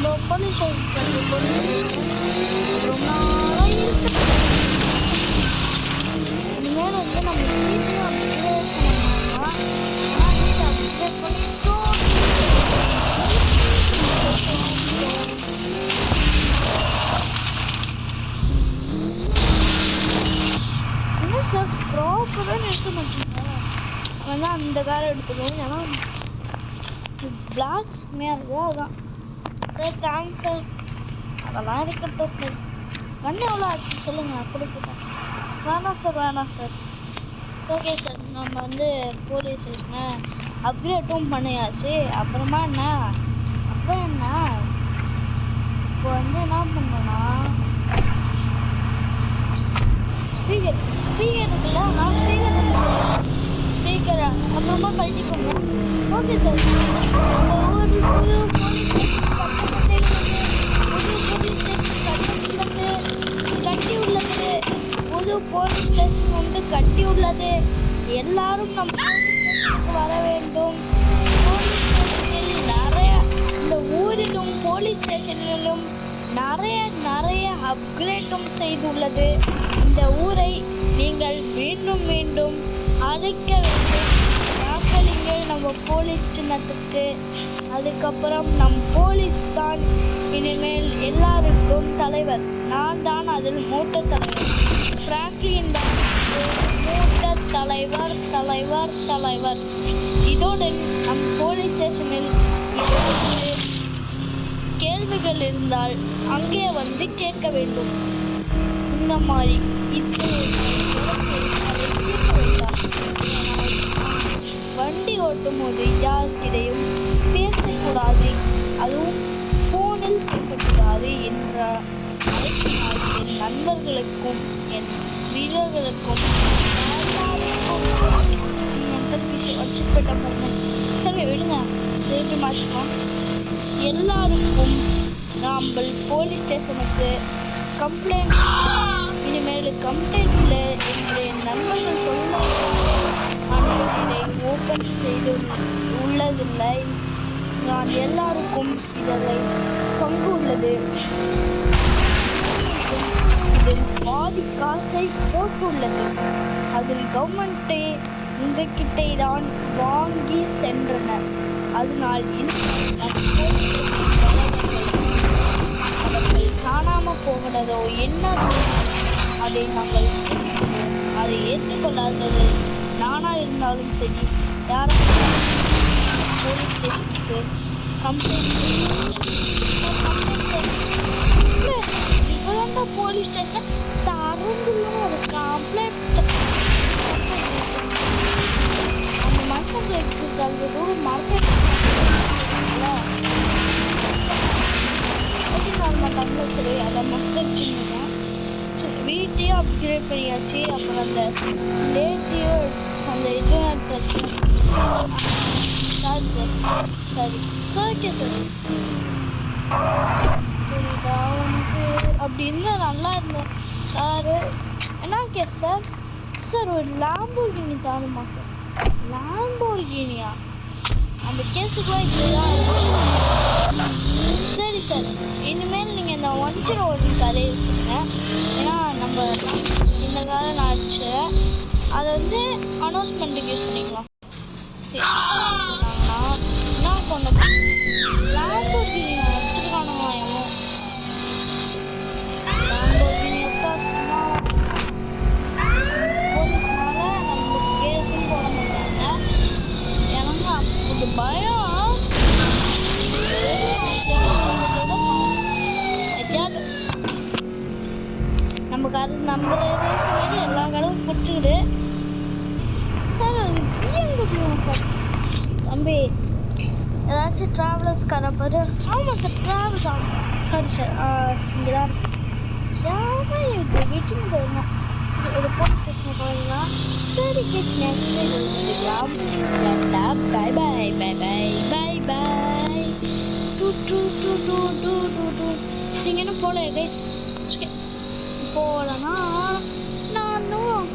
நம்ம போலீஸ் ஸ்டேஷனுக்கு ரொம்ப நாளாக இருக்கு. இனிமேல் வந்து நம்ம வீட்டையும் அப்கிரேட் பண்ணோம்னா வீட்டை அப்கிரேட் பண்ணிட்டோம். என்ன சார் ப்ராப்பராக நிறுத்த மாட்டீங்க? வந்து அந்த காரை எடுத்துக்கணும். ஏன்னா பிளாக் செம்மையாக இருக்குது. அதுதான் சார். Thanks sir. அதெல்லாம் இருக்கட்டும் சார். கண்ணு எவ்வளோ ஆச்சு சொல்லுங்கள், கொடுத்துட்டேன். வேணாம் சார், வேணாம் சார். Okay sir. நம்ம வந்து போலீஸ் ஸ்டேஷனை அப்கிரேட்டும் பண்ணியாச்சு. அப்புறமா என்ன இப்போ வந்து என்ன பண்ணோன்னா ஸ்பீக்கர் இருக்குல்ல, நான் ஸ்பீக்கரை அப்புறமா கழட்டிக்கோங்க. Okay sir. நம்ம ஊர் புது போலீஸ் ஸ்டேஷன் கட்டியுள்ளது. புது போலீஸ் ஸ்டேஷன் வந்து கட்டியுள்ளது. எல்லாரும் நம்ம போலீஸ் ஸ்டேஷனுக்கு வர வேண்டும். போலீஸ் ஸ்டேஷனில் இந்த ஊரிலும் போலீஸ் ஸ்டேஷனிலும் நிறைய அப்கிரேட்டும் செய்துள்ளது. இந்த ஊரை நீங்கள் மீண்டும் மீண்டும் அழைக்க வேண்டும். வாக்களிங்கள் நம்ம போலீஸ் சின்னத்துக்கு. அதுக்கப்புறம் நம் போலீஸ் தான் இனிமேல் எல்லாருக்கும் தலைவர். நான் தான் அதில் மூத்த தலைவர். பிராங்க்லின் தான் மூத்த தலைவர். இதோடு நம் போலீஸ் ஸ்டேஷனில் கேள்விகள் இருந்தால் அங்கே வந்து கேட்க வேண்டும். இந்த மாதிரி வண்டி ஓட்டும் போது யாருக்கிடையும் பேசக்கூடாது, அதுவும் போனில் பேசக்கூடாது என்ற என் நண்பர்களுக்கும் என் வீரர்களுக்கும் வச்சுக்கிட்ட பாருங்க. சரி விடுங்க, திருப்பி மாற்றிக்கோம். எல்லாருக்கும் நாம் போலீஸ் ஸ்டேஷனுக்கு கம்ப்ளைண்ட், இனிமேல் கம்ப்ளைண்ட் இல்லை என்று என் நண்பர்கள் சொல்ல, ஆனால் இதை ஓப்பன் செய்து உள்ளதில்லை. நான் எல்லாருக்கும் இதில் பங்கு உள்ளது. இதில் பாதி காசை போட்டுள்ளது. அதில் கவர்மெண்ட்டே உங்ககிட்டே தான் வாங்கி சென்றனர். அதனால் அவர்கள் காணாமல் போகிறதோ என்ன அதை நாங்கள் அதை ஏற்றுக்கொள்ளாதது. நானா இருந்தாலும் சரி, யாரும் போலீஸ் ஸ்டேஷனுக்கு கம்ப்ளைண்ட் இப்போதான் போலீஸ் ஸ்டேஷன் தரந்துலாம் ஒரு கம்ப்ளைண்ட் அந்த மனுஷங்களுக்கு தள்ளுறது மார்க்கெட் மாட்டாங்களா? சரி, அதை மக்கள் சின்ன வீட்டையும் அப்கிரேட் பண்ணியாச்சு. அப்புறம் அந்த டேட்டையும் அந்த இதுவும் எடுத்தாச்சு. சாரி சார், சரி சார். Okay sir. புரியுதா உனக்கு? அப்படி இருந்தால் நல்லா இருந்தேன் சார். என்ன கேஸ் சார்? சார் ஒரு லாம்போர்கினி தானுமா சார்? லாம்போர்கினியா? அந்த கேஸுக்குலாம் இப்படிதான் இருக்கும். சரி சார், இனிமேல் நீங்கள் இந்த 101 கதையை வச்சுருங்க. ஏன்னா நம்ம இந்த காலம் ஆச்சு, அதை வந்து அனௌன்ஸ்மெண்ட்டுக்கு யூஸ் பண்ணிக்கலாம். என்ன பண்ண லாம்போர்கினி எடுத்துருக்கானுங்களா? லாம்போர்கினி எடுத்தா போலீஸ்னால நம்மளுக்கு கேஸும் போட மாட்டாங்க. எனக்கு அப்படி பயம். நமக்கு அது நம்மளே எல்லா கடவும் பிடிச்சிக்கிட்டு சார். அது பிஎம்டபிள்யூ சார். தம்பி ஏதாச்சும் ட்ராவலர்ஸ் காரை பாரு. ஆமாம் சார், ட்ராவல்ஸ். ஆமாம் சரி சார். இங்கே தான் யாரும் இது வீட்டுன்னு போயிருந்தோம். இது போலீஸ் ஸ்டேஷன் போகிறீங்களா? சரி case next bye bye bye bye bye bye. நீங்கள் என்ன போல கைஸ் போலனா நானும்